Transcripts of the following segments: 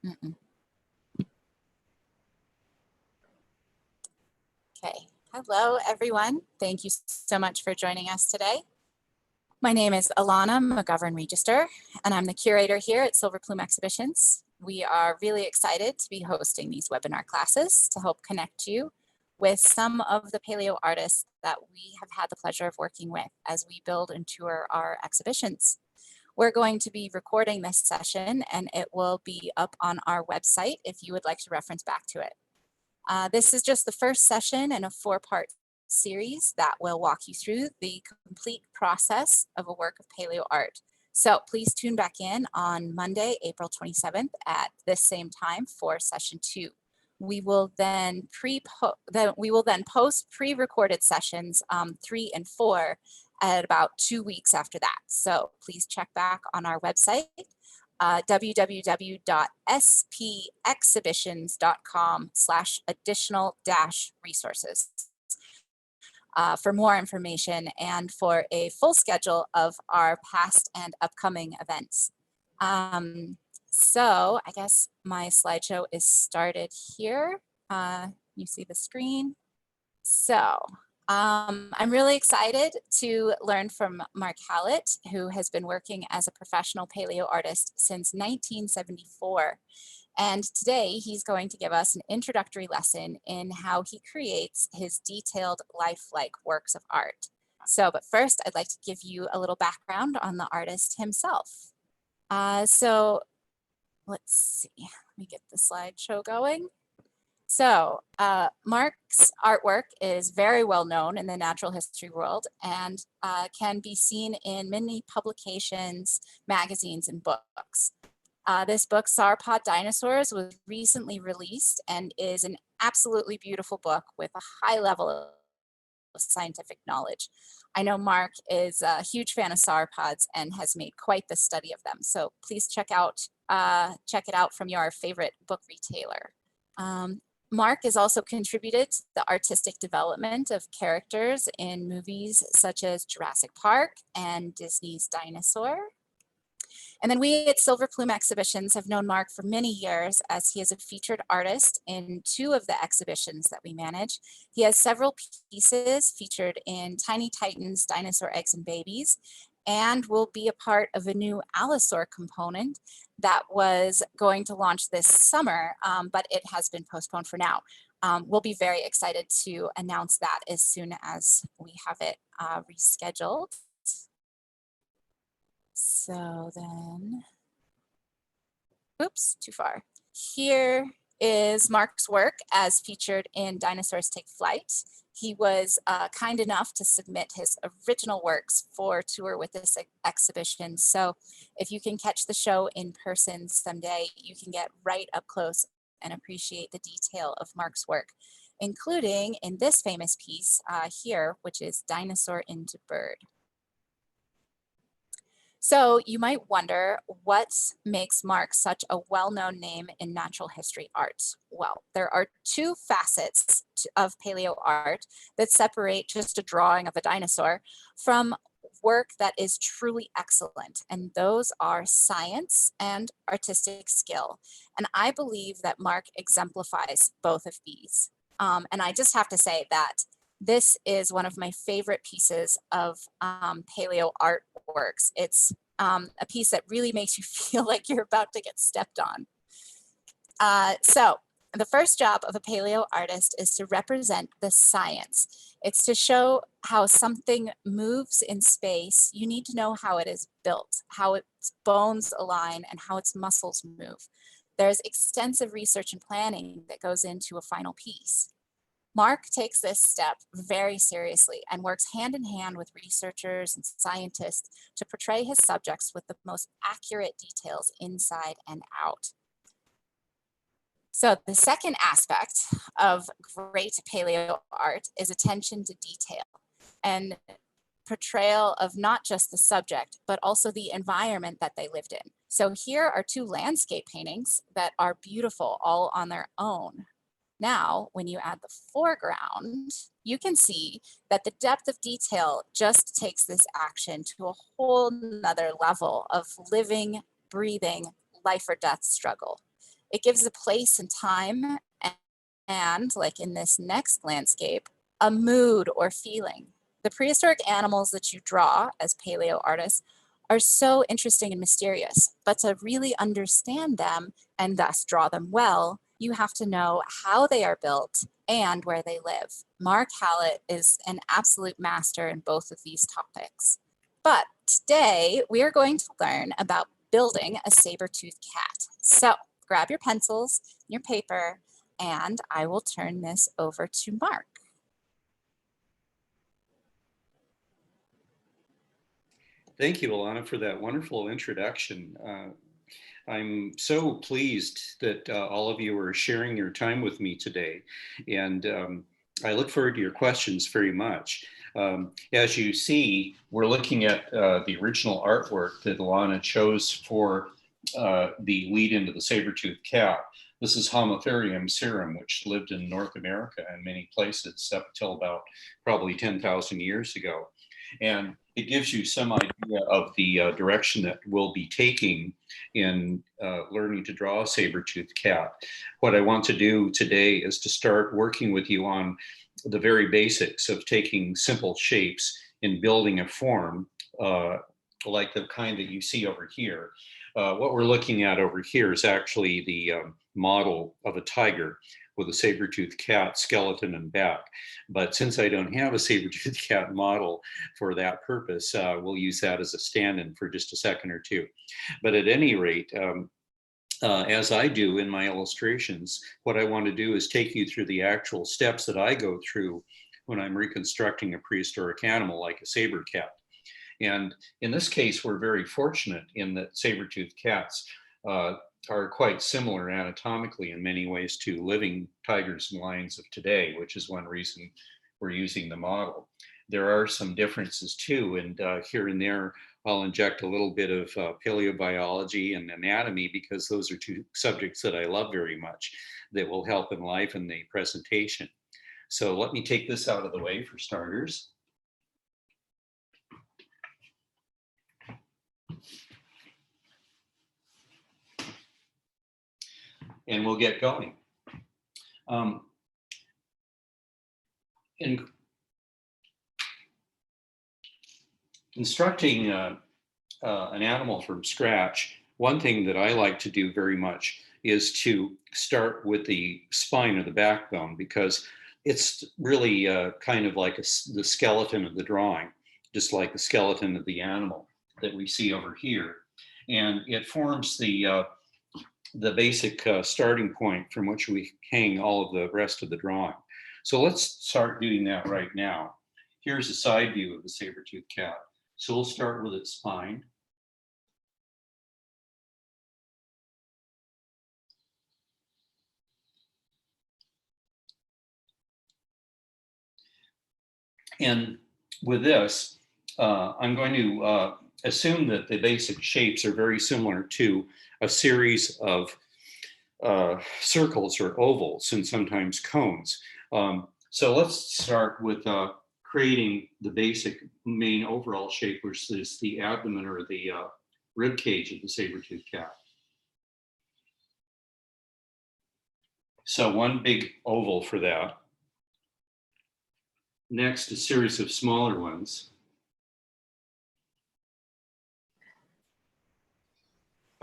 Mm-mm. Okay, hello everyone. Thank you so much for joining us today. My name is Alana McGovern-Register, and I'm the curator here at Silver Plume Exhibitions. We are really excited to be hosting these webinar classes to help connect you with some of the paleo artists that we have had the pleasure of working with as we build and tour our exhibitions. We're going to be recording this session, and it will be up on our website if you would like to reference back to it. This is just the first session in a 4-part series that will walk you through the complete process of a work of paleo art. So please tune back in on Monday, April 27th at this same time for session 2. We will then post pre-recorded sessions 3 and 4 at about 2 weeks after that. So please check back on our website, www.spexhibitions.com/additional-resources for more information and for a full schedule of our past and upcoming events. So I guess my slideshow is started here. You see the screen. So I'm really excited to learn from Mark Hallett, who has been working as a professional paleo artist since 1974. And today he's going to give us an introductory lesson in how he creates his detailed lifelike works of art. So, but first I'd like to give you a little background on the artist himself. So let's see, let me get the slideshow going. So Mark's artwork is very well known in the natural history world and can be seen in many publications, magazines, and books. This book, Sauropod Dinosaurs, was recently released and is an absolutely beautiful book with a high level of scientific knowledge. I know Mark is a huge fan of sauropods and has made quite the study of them. So please check it out from your favorite book retailer. Mark has also contributed to the artistic development of characters in movies such as Jurassic Park and Disney's Dinosaur. And then we at Silver Plume Exhibitions have known Mark for many years as he is a featured artist in 2 of the exhibitions that we manage. He has several pieces featured in Tiny Titans, Dinosaur Eggs and Babies, and will be a part of a new Allosaur component that was going to launch this summer, but it has been postponed for now. We'll be very excited to announce that as soon as we have it rescheduled. So then, oops, too far. Here is Mark's work as featured in Dinosaurs Take Flight. He was kind enough to submit his original works for tour with this exhibition. So if you can catch the show in person someday, you can get right up close and appreciate the detail of Mark's work, including in this famous piece here, which is Dinosaur into Bird. So you might wonder what makes Mark such a well-known name in natural history art. Well, there are 2 facets of paleo art that separate just a drawing of a dinosaur from work that is truly excellent, and those are science and artistic skill. And I believe that Mark exemplifies both of these. And I just have to say that this is one of my favorite pieces of paleo artworks. It's a piece that really makes you feel like you're about to get stepped on. So the first job of a paleo artist is to represent the science. It's to show how something moves in space. You need to know how it is built, how its bones align, and how its muscles move. There's extensive research and planning that goes into a final piece. Mark takes this step very seriously and works hand in hand with researchers and scientists to portray his subjects with the most accurate details inside and out. So the second aspect of great paleo art is attention to detail and portrayal of not just the subject, but also the environment that they lived in. So here are 2 landscape paintings that are beautiful all on their own. Now, when you add the foreground, you can see that the depth of detail just takes this action to a whole nother level of living, breathing, life or death struggle. It gives a place and time and, like in this next landscape, a mood or feeling. The prehistoric animals that you draw as paleo artists are so interesting and mysterious, but to really understand them and thus draw them well, you have to know how they are built and where they live. Mark Hallett is an absolute master in both of these topics. But today we are going to learn about building a saber-toothed cat. So grab your pencils, your paper, and I will turn this over to Mark. Thank you, Alana, for that wonderful introduction. I'm so pleased that all of you are sharing your time with me today, and I look forward to your questions very much. As you see, we're looking at the original artwork that Alana chose for the lead into the saber-toothed cat. This is Homotherium serum, which lived in North America and many places up until about probably 10,000 years ago. And it gives you some idea of the direction that we'll be taking in learning to draw a saber-toothed cat. What I want to do today is to start working with you on the very basics of taking simple shapes in building a form like the kind that you see over here. What we're looking at over here is actually the model of a tiger with a saber-toothed cat skeleton and back. But since I don't have a saber-toothed cat model for that purpose, we'll use that as a stand-in for just a second or two. But at any rate, as I do in my illustrations, what I want to do is take you through the actual steps that I go through when I'm reconstructing a prehistoric animal like a saber cat. And in this case, we're very fortunate in that saber-toothed cats are quite similar anatomically in many ways to living tigers and lions of today, which is one reason we're using the model. There are some differences too, and here and there, I'll inject a little bit of paleobiology and anatomy because those are two subjects that I love very much that will help enliven the presentation. So let me take this out of the way for starters. And we'll get going. In instructing an animal from scratch, one thing that I like to do very much is to start with the spine or the backbone, because it's really kind of like the skeleton of the drawing, just like the skeleton of the animal that we see over here. And it forms the basic starting point from which we hang all of the rest of the drawing. So let's start doing that right now. Here's a side view of the saber-toothed cat. So we'll start with its spine. And with this, I'm going to assume that the basic shapes are very similar to a series of circles or ovals and sometimes cones. So let's start with creating the basic main overall shape, which is the abdomen or the rib cage of the saber-toothed cat. So one big oval for that. Next, a series of smaller ones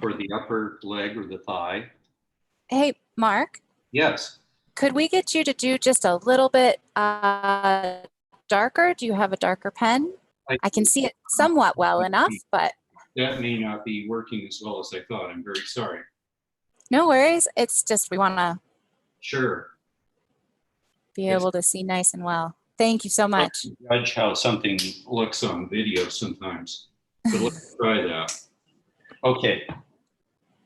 for the upper leg or the thigh. Hey, Mark. Yes. Could we get you to do just a little bit darker? Do you have a darker pen? I can see it somewhat well enough, but that may not be working as well as I thought. I'm very sorry. No worries. It's just we want to be able to see nice and well. Thank you so much. Judge how something looks on video sometimes, but let's try that. Okay,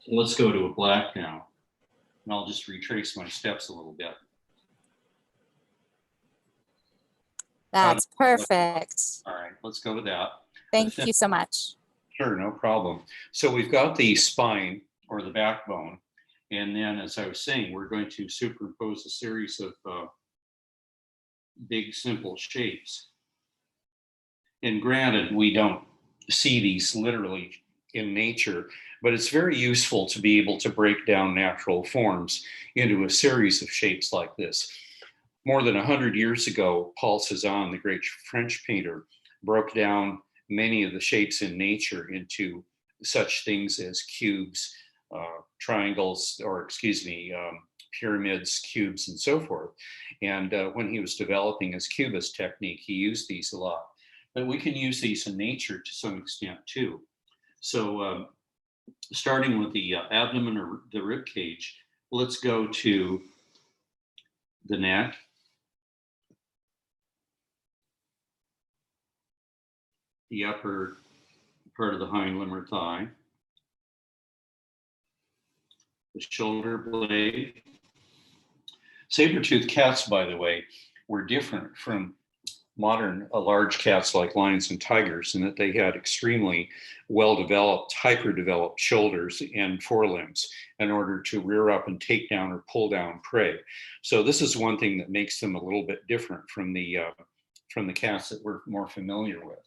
let's go to a black now, and I'll just retrace my steps a little bit. That's perfect. All right, let's go with that. Thank you so much. Sure, no problem. So we've got the spine or the backbone, and then as I was saying, we're going to superimpose a series of big simple shapes. And granted, we don't see these literally in nature, but it's very useful to be able to break down natural forms into a series of shapes like this. More than 100 years ago, Paul Cézanne, the great French painter, broke down many of the shapes in nature into such things as cubes, triangles, or excuse me, pyramids, cubes, and so forth. And when he was developing his cubist technique, he used these a lot. But we can use these in nature to some extent too. So starting with the abdomen or the rib cage, let's go to the neck. The upper part of the hind limb or thigh. The shoulder blade. Saber-toothed cats, by the way, were different from modern large cats like lions and tigers in that they had extremely well-developed, hyper-developed shoulders and forelimbs in order to rear up and take down or pull down prey. So this is one thing that makes them a little bit different from the cats that we're more familiar with.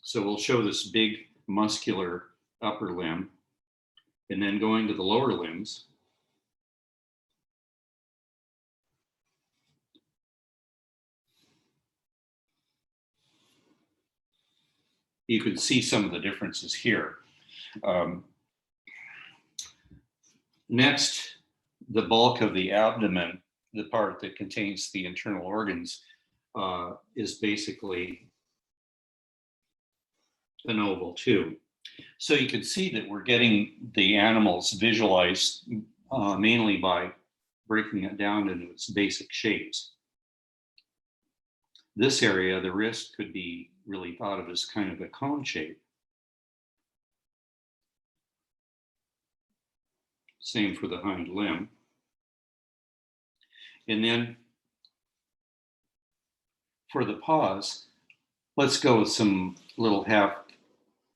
So we'll show this big muscular upper limb, and then going to the lower limbs. You can see some of the differences here. Next, the bulk of the abdomen, the part that contains the internal organs, is basically an oval too. So you can see that we're getting the animals visualized mainly by breaking it down into its basic shapes. This area, the wrist, could be really thought of as kind of a cone shape. Same for the hind limb. And then for the paws, let's go with some little half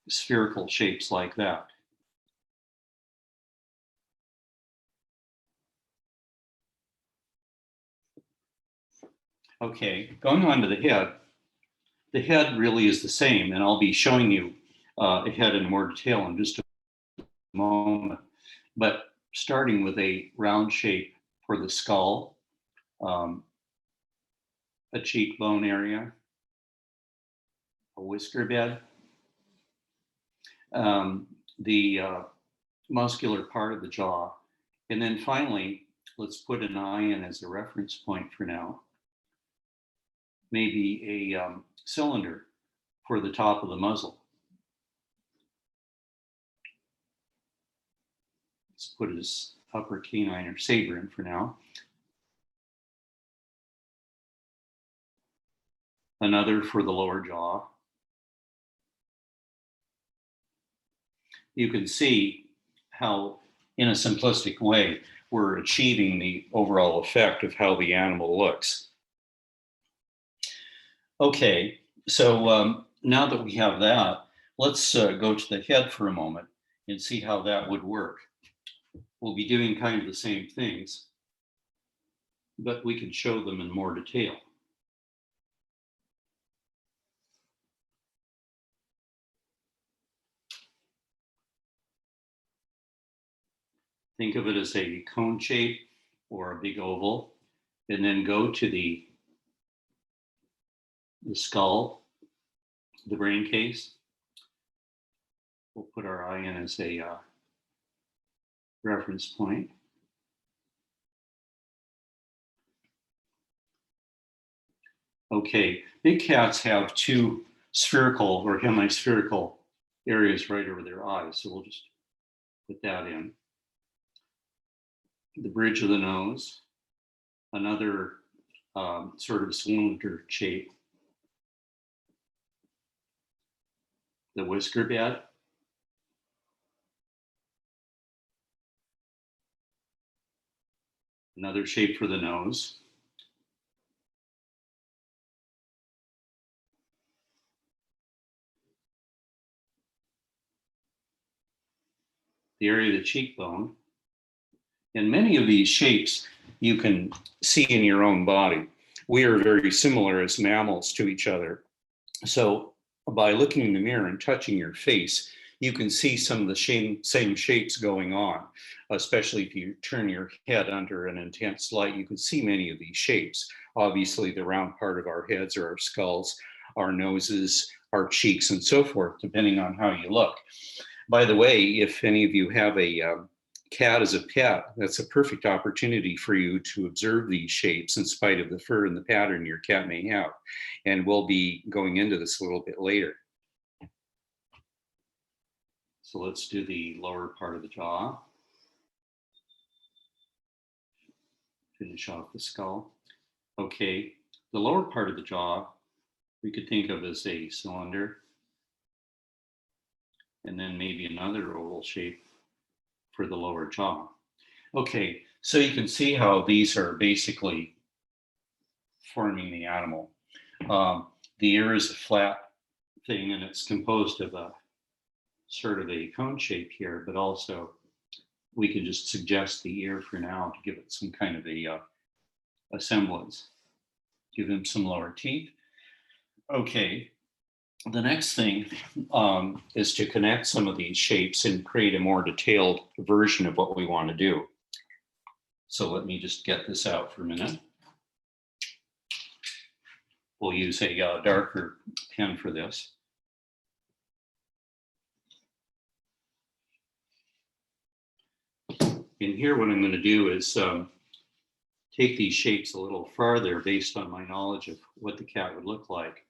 spherical shapes like that. Okay, going on to the head really is the same, and I'll be showing you a head in more detail in just a moment. But starting with a round shape for the skull, a cheekbone area, a whisker bed, the muscular part of the jaw, and then finally, let's put an eye in as a reference point for now. Maybe a cylinder for the top of the muzzle. Let's put his upper canine or saber in for now. Another for the lower jaw. You can see how, in a simplistic way, we're achieving the overall effect of how the animal looks. Okay, so now that we have that, let's go to the head for a moment and see how that would work. We'll be doing kind of the same things, but we can show them in more detail. Think of it as a cone shape or a big oval, and then go to the skull, the brain case. We'll put our eye in as a reference point. Okay, big cats have two spherical or hemispherical areas right over their eyes, so we'll just put that in. The bridge of the nose, another sort of cylinder shape. The whisker bed. Another shape for the nose. The area of the cheekbone. And many of these shapes you can see in your own body. We are very similar as mammals to each other. So by looking in the mirror and touching your face, you can see some of the same shapes going on, especially if you turn your head under an intense light, you can see many of these shapes. Obviously, the round part of our heads or our skulls, our noses, our cheeks, and so forth, depending on how you look. By the way, if any of you have a cat as a pet, that's a perfect opportunity for you to observe these shapes in spite of the fur and the pattern your cat may have. And we'll be going into this a little bit later. So let's do the lower part of the jaw. Finish off the skull. Okay, the lower part of the jaw we could think of as a cylinder, and then maybe another oval shape for the lower jaw. Okay, so you can see how these are basically forming the animal. The ear is a flat thing, and it's composed of a sort of a cone shape here, but also we can just suggest the ear for now to give it some kind of a semblance. Give them some lower teeth. Okay, the next thing is to connect some of these shapes and create a more detailed version of what we want to do. So let me just get this out for a minute. We'll use a darker pen for this. In here, what I'm going to do is take these shapes a little farther based on my knowledge of what the cat would look like,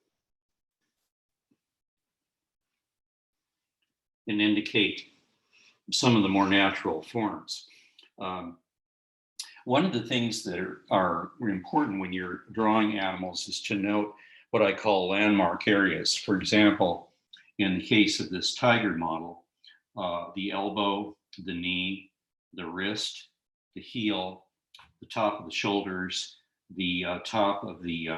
and indicate some of the more natural forms. One of the things that are important when you're drawing animals is to note what I call landmark areas. For example, in the case of this tiger model, the elbow, the knee, the wrist, the heel, the top of the shoulders, the top of the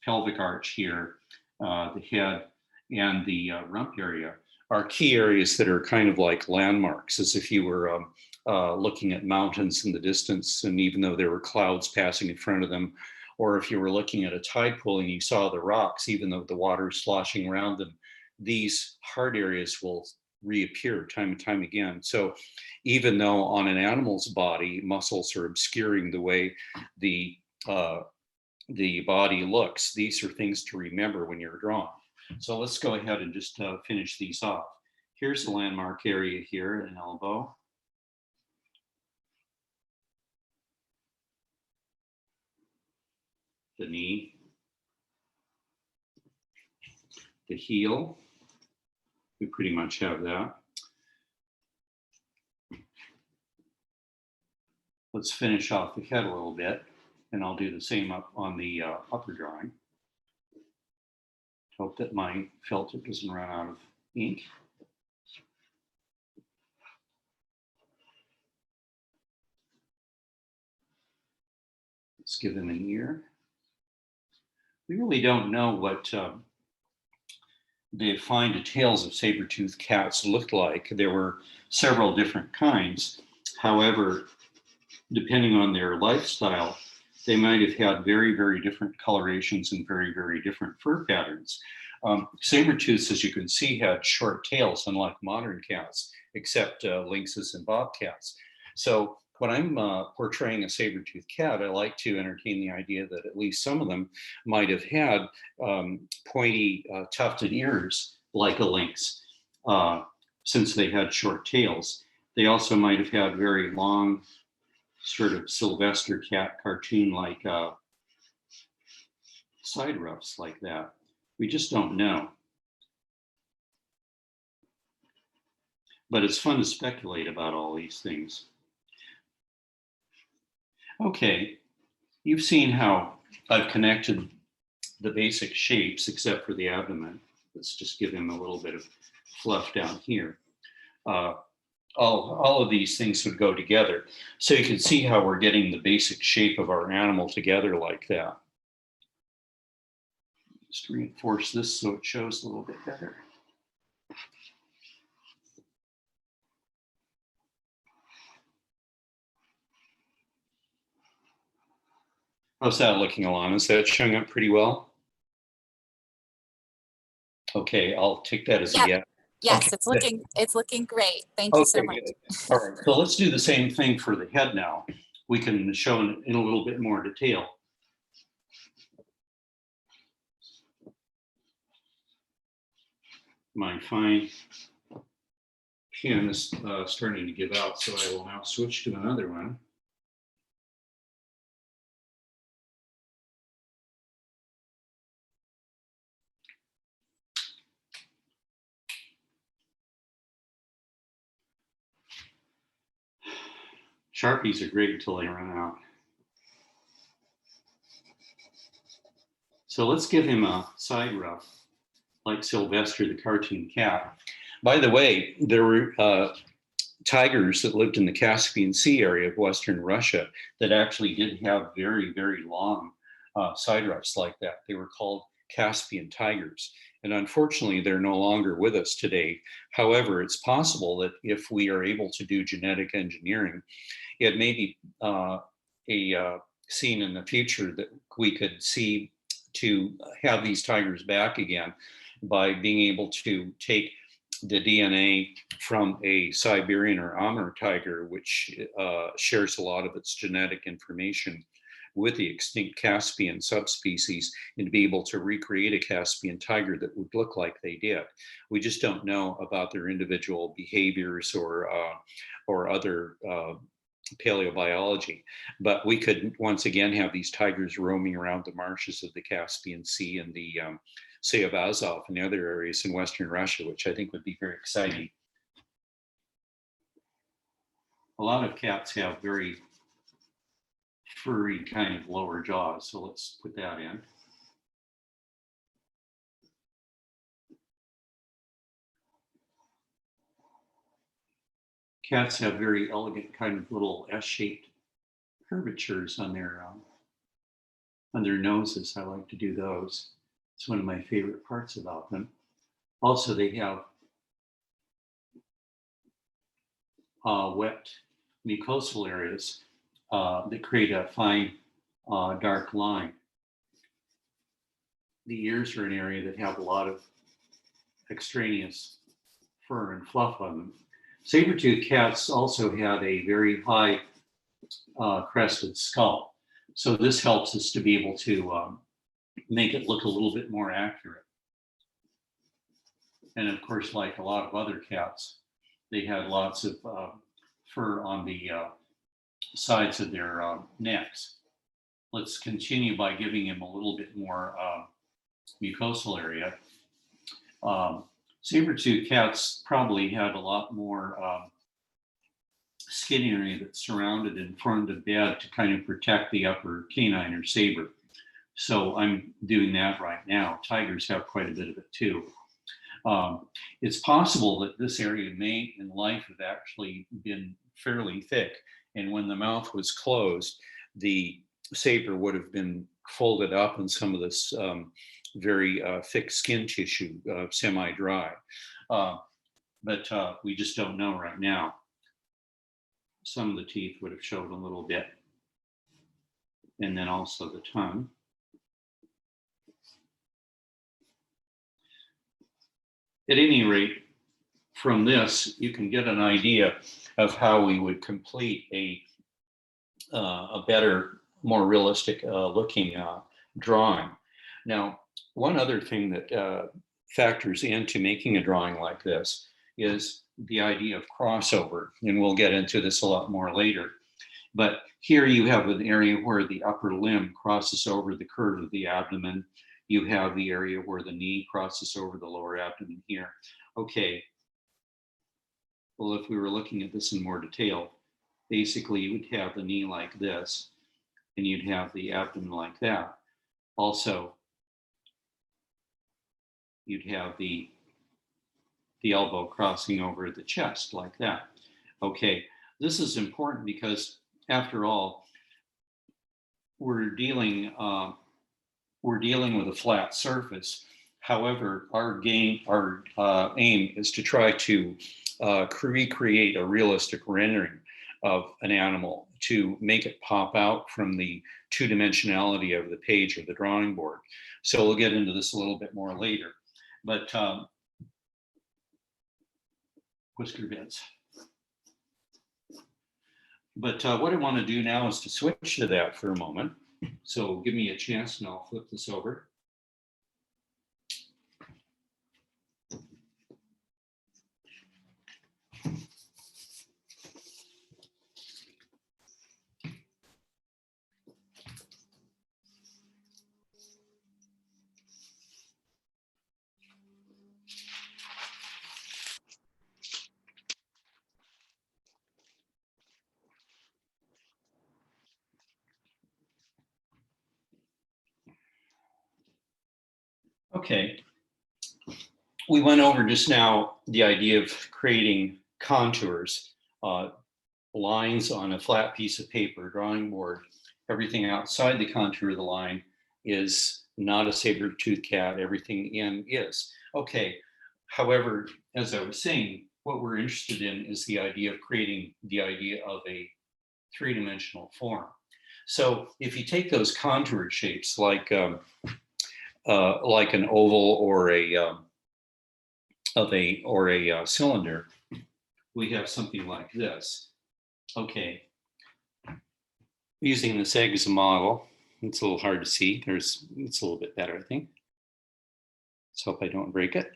pelvic arch here, the head, and the rump area are key areas that are kind of like landmarks, as if you were looking at mountains in the distance, and even though there were clouds passing in front of them, or if you were looking at a tide pool and you saw the rocks, even though the water is sloshing around them, these hard areas will reappear time and time again. So even though on an animal's body, muscles are obscuring the way the body looks, these are things to remember when you're drawing. So let's go ahead and just finish these off. Here's the landmark area here, an elbow. The knee. The heel. We pretty much have that. Let's finish off the head a little bit, and I'll do the same up on the upper drawing. Hope that my filter doesn't run out of ink. Let's give them an ear. We really don't know what the fine details of saber-toothed cats looked like. There were several different kinds. However, depending on their lifestyle, they might have had very, very different colorations and very, very different fur patterns. Saber-tooths, as you can see, had short tails, unlike modern cats, except lynxes and bobcats. So when I'm portraying a saber-toothed cat, I like to entertain the idea that at least some of them might have had pointy, tufted ears like a lynx, since they had short tails. They also might have had very long, sort of Sylvester cat cartoon-like side ruffs like that. We just don't know. But it's fun to speculate about all these things. Okay, you've seen how I've connected the basic shapes except for the abdomen. Let's just give him a little bit of fluff down here. All of these things would go together. So you can see how we're getting the basic shape of our animal together like that. Just reinforce this so it shows a little bit better. How's that looking, Alana? Is that showing up pretty well? Okay, I'll take that as a yes. Yes, Okay. it's looking great. Thank you so much. Good. All right, so let's do the same thing for the head now. We can show in a little bit more detail. My fine pen is starting to give out, so I will now switch to another one. Sharpies are great until they run out. So let's give him a side ruff, like Sylvester the cartoon cat. By the way, there were tigers that lived in the Caspian Sea area of Western Russia that actually did have very, very long side ruffs like that. They were called Caspian Tigers. And unfortunately, they're no longer with us today. However, it's possible that if we are able to do genetic engineering, it may be a scene in the future that we could see to have these tigers back again by being able to take the DNA from a Siberian or Amur tiger, which shares a lot of its genetic information with the extinct Caspian subspecies, and to be able to recreate a Caspian tiger that would look like they did. We just don't know about their individual behaviors or other paleobiology, but we could once again have these tigers roaming around the marshes of the Caspian Sea and the Sea of Azov and the other areas in Western Russia, which I think would be very exciting. A lot of cats have very furry kind of lower jaws, so let's put that in. Cats have very elegant kind of little S-shaped curvatures on their noses. I like to do those. It's one of my favorite parts about them. Also, they have wet mucosal areas that create a fine dark line. The ears are an area that have a lot of extraneous fur and fluff on them. Saber-toothed cats also had a very high crested skull. So this helps us to be able to make it look a little bit more accurate. And of course, like a lot of other cats, they had lots of fur on the sides of their necks. Let's continue by giving him a little bit more mucosal area. Saber-toothed cats probably had a lot more skin area that surrounded in front of the bed to kind of protect the upper canine or saber. So I'm doing that right now. Tigers have quite a bit of it too. It's possible that this area may in life have actually been fairly thick, and when the mouth was closed, the saber would have been folded up in some of this very thick skin tissue, semi-dry. But we just don't know right now. Some of the teeth would have showed a little bit, and then also the tongue. At any rate, from this, you can get an idea of how we would complete a better, more realistic looking drawing. Now, one other thing that factors into making a drawing like this is the idea of crossover, and we'll get into this a lot more later. But here you have an area where the upper limb crosses over the curve of the abdomen. You have the area where the knee crosses over the lower abdomen here. Okay, well, if we were looking at this in more detail, basically you would have the knee like this, and you'd have the abdomen like that. Also, you'd have the elbow crossing over the chest like that. Okay, this is important because after all, we're dealing with a flat surface. However, our aim is to try to recreate a realistic rendering of an animal to make it pop out from the two-dimensionality of the page or the drawing board. So we'll get into this a little bit more later. but whisker bits. But what I want to do now is to switch to that for a moment. So give me a chance and I'll flip this over. Okay, we went over just now the idea of creating contours, lines on a flat piece of paper, drawing board. Everything outside the contour of the line is not a saber-toothed cat, everything in is. Okay, however, as I was saying, what we're interested in is the idea of creating the idea of a three-dimensional form. So if you take those contoured shapes like an oval or a cylinder, we have something like this. Okay, using this egg as a model, it's a little hard to see. It's a little bit better, I think. Let's hope I don't break it.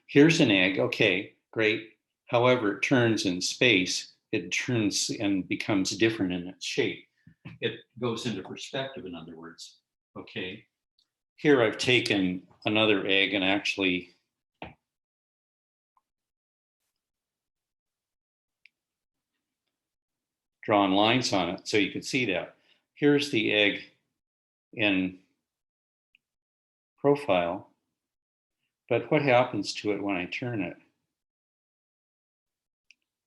Here's an egg. Okay, great. However, it turns in space. It turns and becomes different in its shape. It goes into perspective, in other words. Okay. Here I've taken another egg and actually drawn lines on it so you can see that. Here's the egg in profile, but what happens to it when I turn it?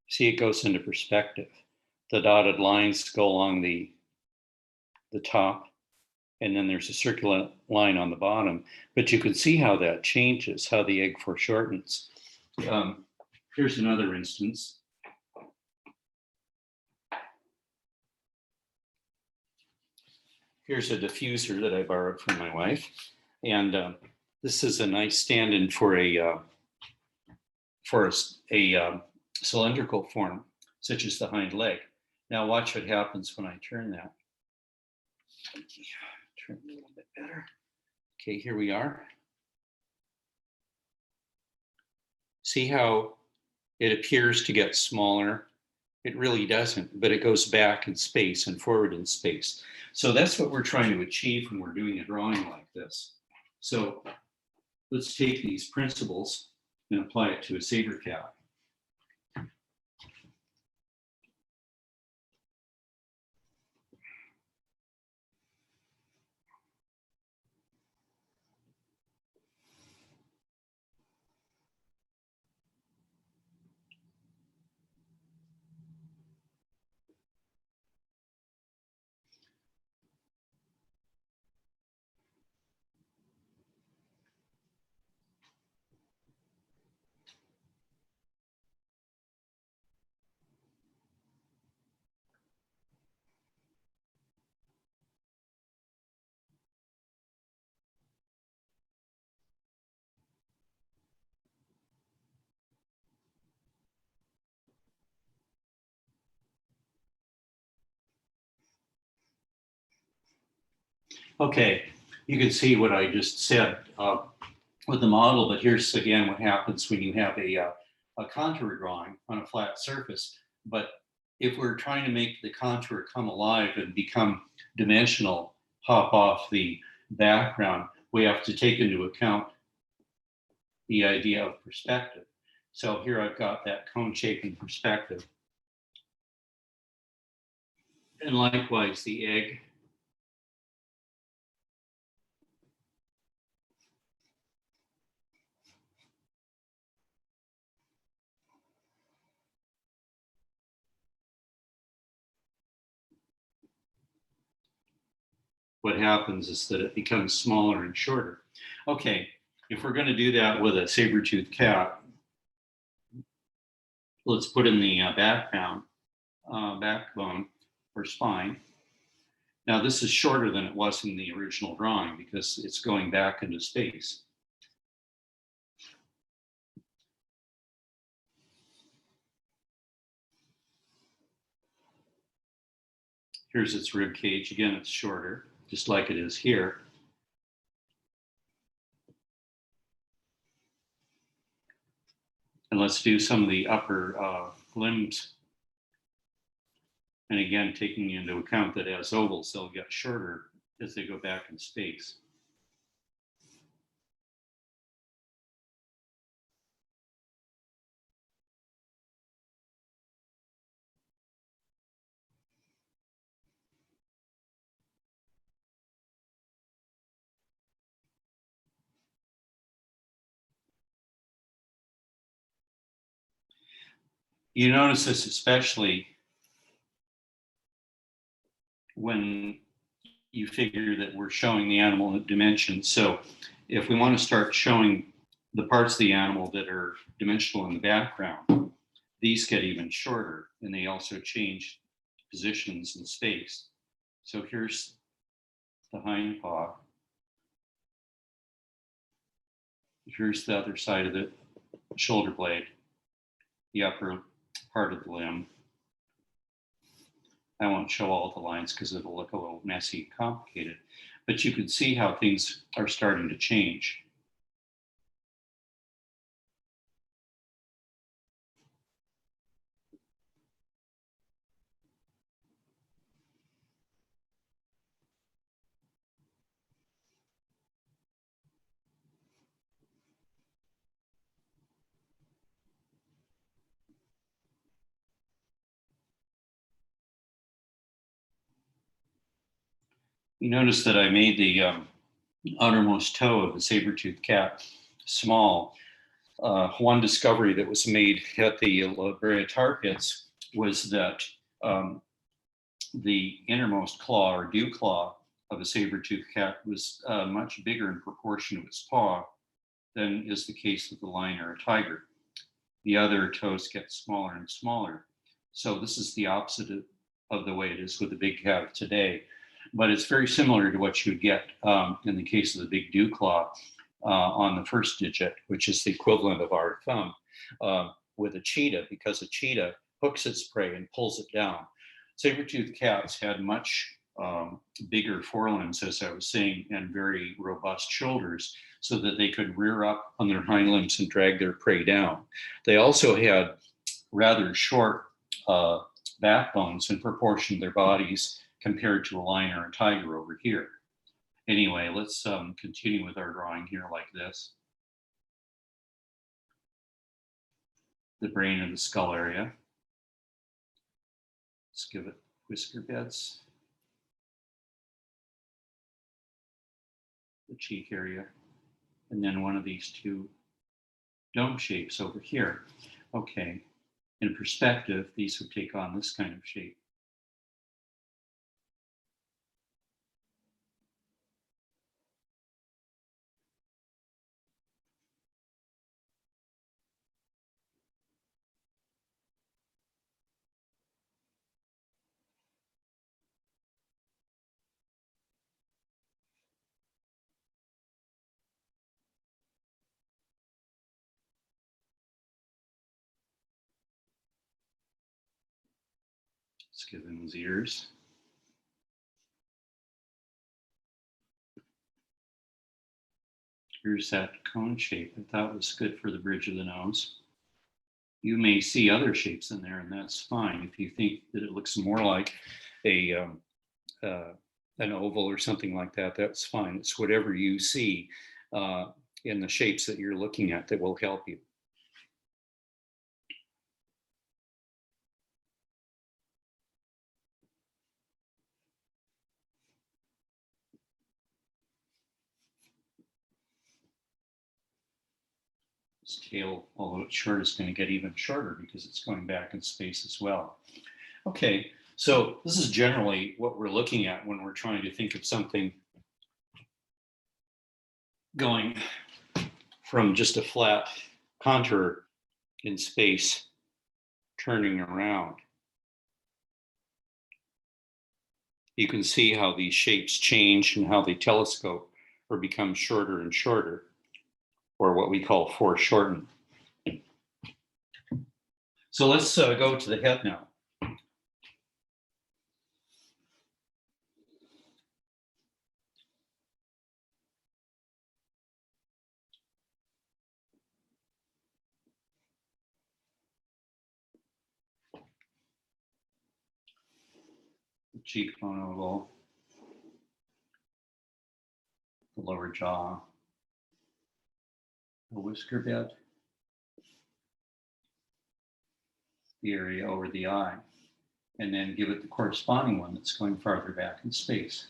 See, it goes into perspective. The dotted lines go along the top, and then there's a circular line on the bottom, but you can see how that changes, how the egg foreshortens. Here's another instance. Here's a diffuser that I borrowed from my wife, and this is a nice stand-in for a cylindrical form, such as the hind leg. Now watch what happens when I turn that. Turn it a little bit better. Okay, here we are. See how it appears to get smaller? It really doesn't, but it goes back in space and forward in space. So that's what we're trying to achieve when we're doing a drawing like this. So let's take these principles and apply it to a saber cat. Okay, you can see what I just said with the model, but here's again what happens when you have a contour drawing on a flat surface. But if we're trying to make the contour come alive and become dimensional, hop off the background, we have to take into account the idea of perspective. So here I've got that cone shape in perspective. And likewise, the egg. What happens is that it becomes smaller and shorter. Okay, if we're going to do that with a saber-toothed cat, let's put in the backbone or spine. Now this is shorter than it was in the original drawing because it's going back into space. Here's its rib cage. Again, it's shorter, just like it is here. And let's do some of the upper limbs. And again, taking into account that as ovals, they'll get shorter as they go back in space. You notice this especially when you figure that we're showing the animal in dimensions. So if we want to start showing the parts of the animal that are dimensional in the background, these get even shorter, and they also change positions in space. So here's the hind paw. Here's the other side of the shoulder blade, the upper part of the limb. I won't show all the lines because it'll look a little messy and complicated, but you can see how things are starting to change. You notice that I made the outermost toe of the saber-toothed cat small. One discovery that was made at the La Brea tar pits was that the innermost claw or dew claw of a saber-toothed cat was much bigger in proportion to its paw than is the case with the lion or a tiger. The other toes get smaller and smaller. So this is the opposite of the way it is with the big cat of today. But it's very similar to what you would get in the case of the big dew claw on the first digit, which is the equivalent of our thumb, with a cheetah, because a cheetah hooks its prey and pulls it down. Saber-toothed cats had much bigger forelimbs, as I was saying, and very robust shoulders, so that they could rear up on their hind limbs and drag their prey down. They also had rather short backbones in proportion to their bodies compared to a lion or a tiger over here. Anyway, let's continue with our drawing here like this. The brain and the skull area. Let's give it whisker beds. The cheek area. And then one of these two dome shapes over here. Okay, in perspective, these would take on this kind of shape. Let's give him his ears. Here's that cone shape. I thought was good for the bridge of the nose. You may see other shapes in there, and that's fine. If you think that it looks more like a an oval or something like that, that's fine. It's whatever you see in the shapes that you're looking at that will help you. This tail, although it's short, is going to get even shorter because it's going back in space as well. Okay, so this is generally what we're looking at when we're trying to think of something going from just a flat contour in space, turning around. You can see how these shapes change and how they telescope or become shorter and shorter, or what we call foreshorten. So let's go to the head now. cheekbone oval, the lower jaw, the whisker bed, the area over the eye, and then give it the corresponding one that's going farther back in space.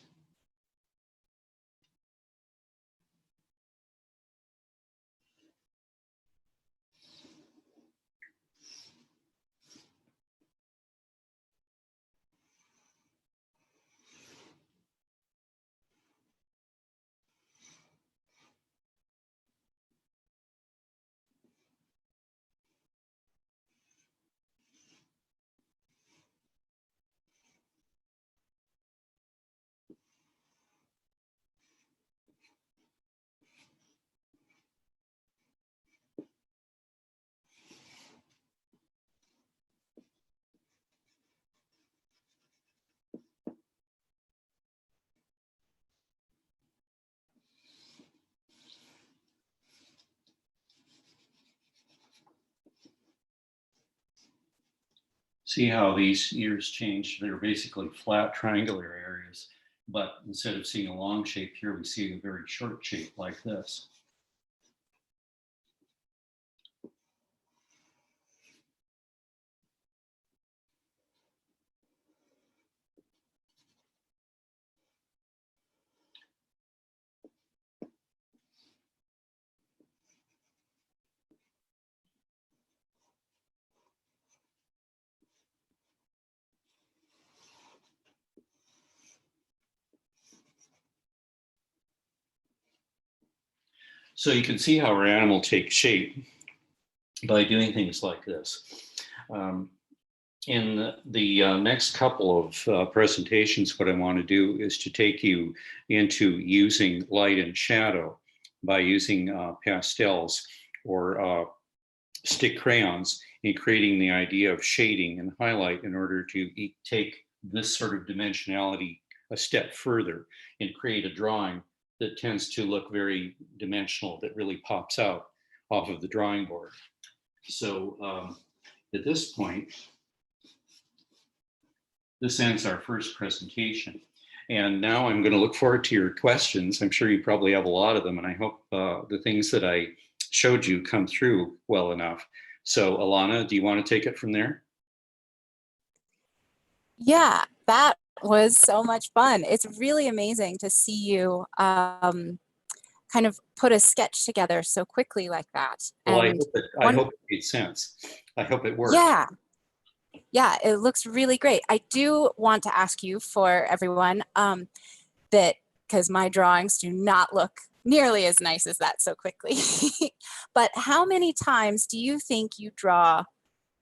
See how these ears change? They're basically flat triangular areas, but instead of seeing a long shape here, we see a very short shape like this. So you can see how our animal takes shape by doing things like this. In the next couple of presentations, what I want to do is to take you into using light and shadow by using pastels or stick crayons in creating the idea of shading and highlight in order to take this sort of dimensionality a step further and create a drawing that tends to look very dimensional, that really pops out off of the drawing board. So at this point, this ends our first presentation. And now I'm going to look forward to your questions. I'm sure you probably have a lot of them, and I hope the things that I showed you come through well enough. So Alana, do you want to take it from there? Yeah, that was so much fun. It's really amazing to see you kind of put a sketch together so quickly like that. Well, And I hope it made sense. I hope it worked. Yeah, it looks really great. I do want to ask you for everyone that, because my drawings do not look nearly as nice as that so quickly, but how many times do you think you draw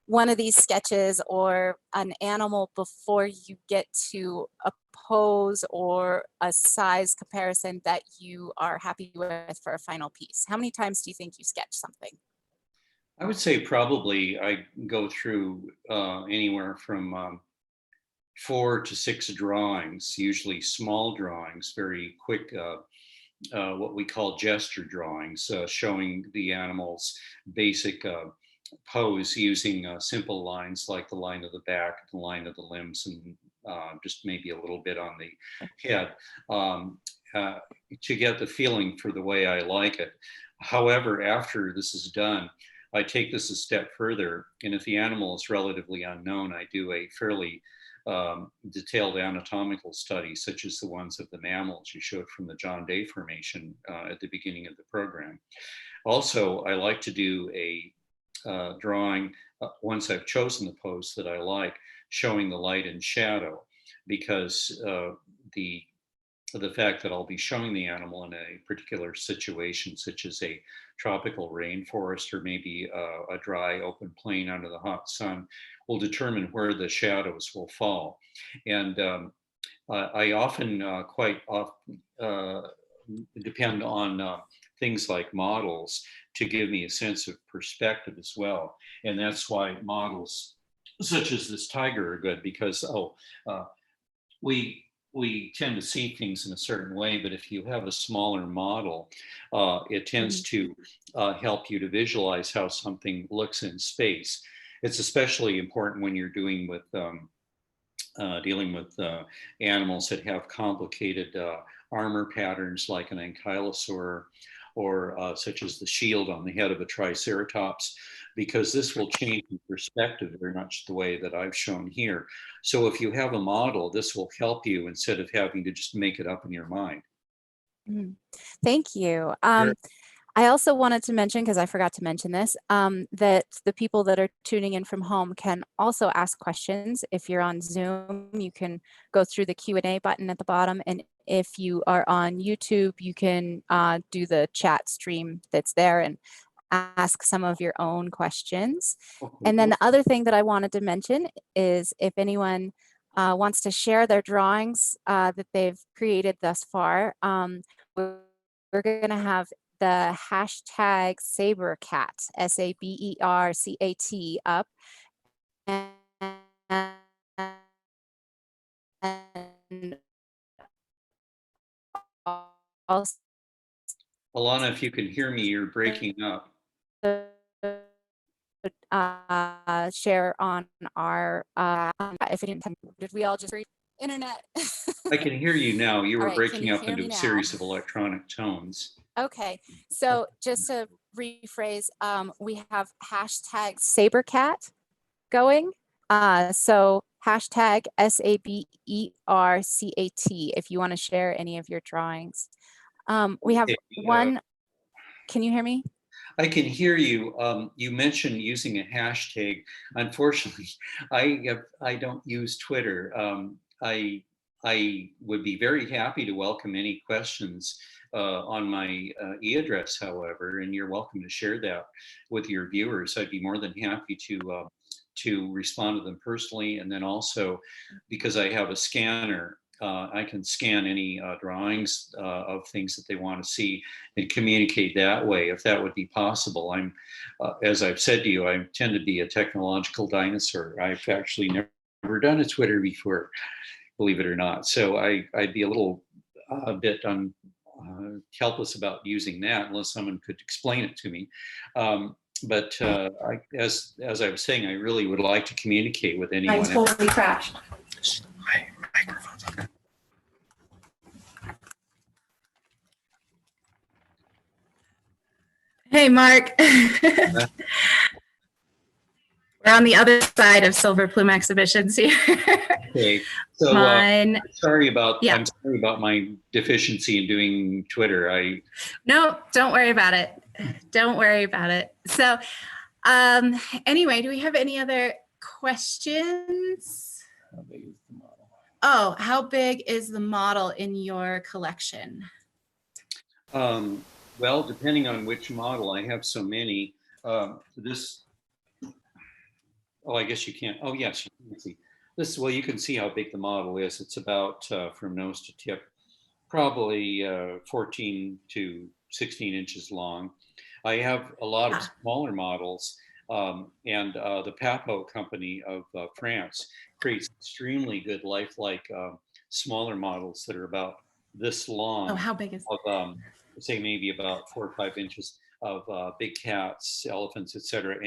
one of these sketches or an animal before you get to a pose or a size comparison that you are happy with for a final piece? How many times do you think you sketch something? I would say probably I go through anywhere from 4 to 6 drawings, usually small drawings, very quick, what we call gesture drawings, showing the animal's basic pose using simple lines like the line of the back, the line of the limbs, and just maybe a little bit on the head um, to get the feeling for the way I like it. However, after this is done, I take this a step further, and if the animal is relatively unknown, I do a fairly detailed anatomical study, such as the ones of the mammals you showed from the John Day Formation at the beginning of the program. Also, I like to do a drawing once I've chosen the pose that I like, showing the light and shadow, because the fact that I'll be showing the animal in a particular situation, such as a tropical rainforest or maybe a dry open plain under the hot sun, will determine where the shadows will fall. And I often quite often depend on things like models to give me a sense of perspective as well. And that's why models such as this tiger are good, because we tend to see things in a certain way, but if you have a smaller model, it tends to help you to visualize how something looks in space. It's especially important when you're doing with dealing with animals that have complicated armor patterns like an ankylosaur or such as the shield on the head of a triceratops, because this will change the perspective very much the way that I've shown here. So if you have a model, this will help you instead of having to just make it up in your mind. Thank you. Sure. I also wanted to mention, because I forgot to mention this, that the people that are tuning in from home can also ask questions. If you're on Zoom, you can go through the Q&A button at the bottom. And if you are on YouTube, you can do the chat stream that's there and ask some of your own questions. And then the other thing that I wanted to mention is if anyone wants to share their drawings that they've created thus far, we're going to have the hashtag Saber-Cat, SABERCAT up. And also Alana, if you can hear me, you're breaking up. Share on our, if it didn't, did we all just read internet? I can hear you now. You were Right, breaking up into a series of electronic tones. Okay, so just to rephrase, we have hashtag Saber-Cat going. So hashtag SABERCAT if you want to share any of your drawings. We have one. Can you hear me? I can hear you. You mentioned using a hashtag. Unfortunately, I don't use Twitter. I would be very happy to welcome any questions on my e-address, however, and you're welcome to share that with your viewers. I'd be more than happy to respond to them personally, and then also because I have a scanner. I can scan any drawings of things that they want to see and communicate that way, if that would be possible. As I've said to you, I tend to be a technological dinosaur. I've actually never done a Twitter before, believe it or not. So I'd be a bit helpless about using that unless someone could explain it to me. But as I was saying, I really would like to communicate with anyone. I totally crashed. My microphone's okay. Hey, Mark. We're on the other side of Silver Plume exhibitions here. Okay, so Mine. I'm sorry about my deficiency in doing Twitter. No, don't worry about it. Don't worry about it. So anyway, do we have any other questions? How big is the model? Oh, how big is the model in your collection? Well, depending on which model, I have so many. This, oh, I guess you can't. Oh, yes, you can see this. Well, you can see how big the model is. It's about from nose to tip, probably 14 to 16 inches long. I have a lot of smaller models, and the Papo company of France creates extremely good lifelike smaller models that are about this long. Oh, how big is of, say maybe about 4 or 5 inches of big cats, elephants, etc.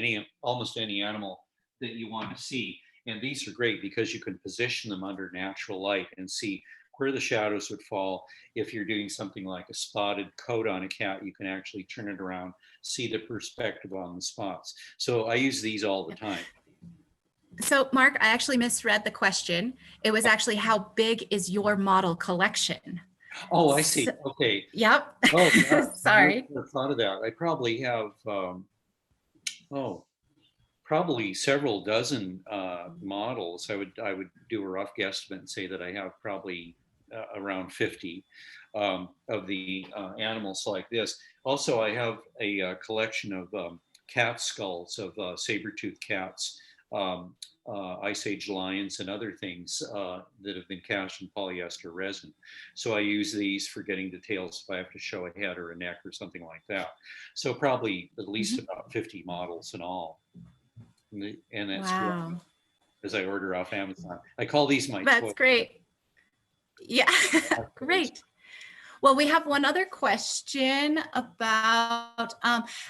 Almost any animal that you want to see. And these are great because you can position them under natural light and see where the shadows would fall. If you're doing something like a spotted coat on a cat, you can actually turn it around, see the perspective on the spots. So I use these all the time. So, Mark, I actually misread the question. It was actually, how big is your model collection? Oh, I see. Okay. Yep. Oh, yeah. Sorry. I never thought of that. I probably have, probably several dozen models. I would do a rough guesstimate and say that I have probably around 50 of the animals like this. Also, I have a collection of cat skulls of saber-toothed cats, Ice Age lions, and other things that have been cast in polyester resin. So I use these for getting details if I have to show a head or a neck or something like that. So probably at least about 50 models in all. And that's wow. as I order off Amazon. I call these my That's toys. Great. Yeah, great. Well, we have one other question about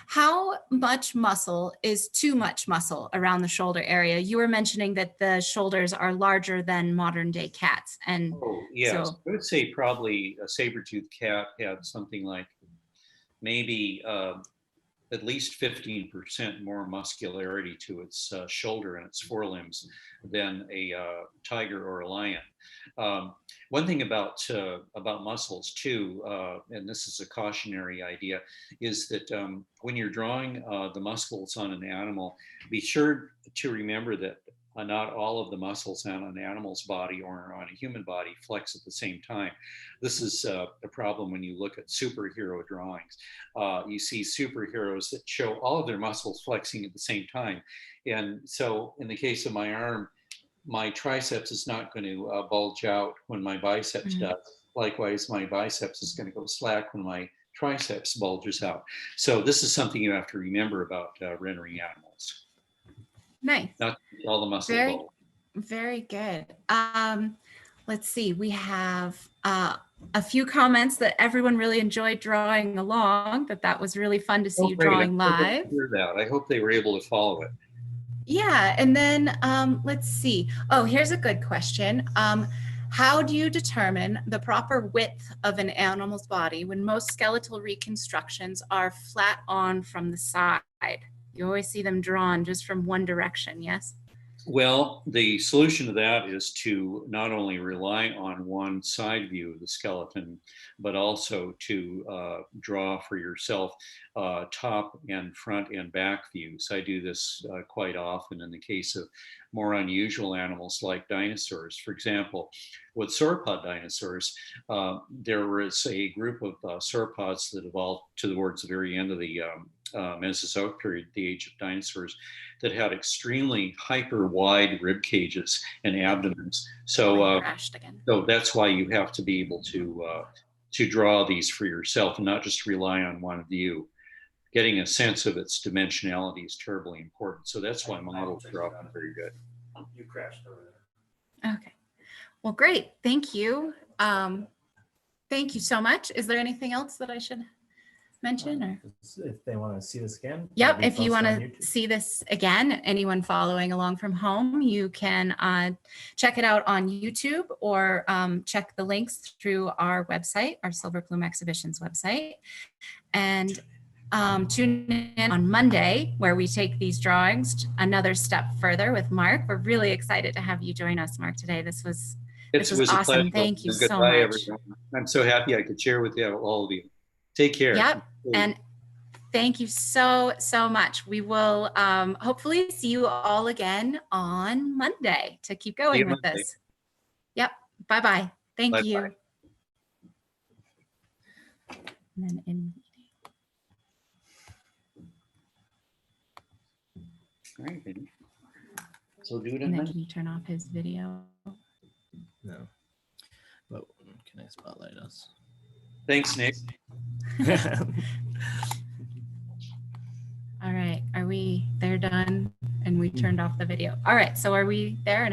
how much muscle is too much muscle around the shoulder area. You were mentioning that the shoulders are larger than modern day cats. And Oh, yes. so, I would say probably a saber-toothed cat had something like maybe at least 15% more muscularity to its shoulder and its forelimbs than a tiger or a lion. One thing about muscles too, and this is a cautionary idea, is that when you're drawing the muscles on an animal, be sure to remember that not all of the muscles on an animal's body or on a human body flex at the same time. This is a problem when you look at superhero drawings. You see superheroes that show all of their muscles flexing at the same time. And so in the case of my arm, my triceps is not going to bulge out when my biceps does. Likewise, my biceps is going to go slack when my triceps bulges out. So this is something you have to remember about rendering animals. nice. Not all the muscle bulge. Very good. Let's see. We have a few comments that everyone really enjoyed drawing along, that was really fun to see you Great. drawing live. I hope they were able to follow it. Yeah, and then let's see. Oh, here's a good question. How do you determine the proper width of an animal's body when most skeletal reconstructions are flat on from the side? You always see them drawn just from one direction, yes? Well, the solution to that is to not only rely on one side view of the skeleton, but also to draw for yourself top and front and back views. I do this quite often in the case of more unusual animals like dinosaurs. For example, with sauropod dinosaurs, there was a group of sauropods that evolved towards the very end of the Mesozoic period, the age of dinosaurs, that had extremely hyper wide rib cages and abdomens. So, so that's why you have to be able to draw these for yourself and not just rely on one view. Getting a sense of its dimensionality is terribly important. So that's why models are often very good. You crashed over there. Okay. Well, great. Thank you. Thank you so much. Is there anything else that I should mention? Or if they want to see this again? Yep. If you want to see this again, anyone following along from home, you can check it out on YouTube or check the links through our website, our Silver Plume Exhibitions website. And tune in on Monday, where we take these drawings another step further with Mark. We're really excited to have you join us, Mark, today. This was awesome. Pleasure. Thank you so Goodbye, much. everyone. I'm so happy I could share with you, all of you. Take care. Yep. And thank you so much. We will hopefully see you all again on Monday to keep going with this. Yep. Bye-bye. Thank you. And then All right, baby. So do it and in then can you turn off his video? No. But can I spotlight us? Thanks, Nick. All right. Are we, they're done and we turned off the video. All right. So are we there? And it's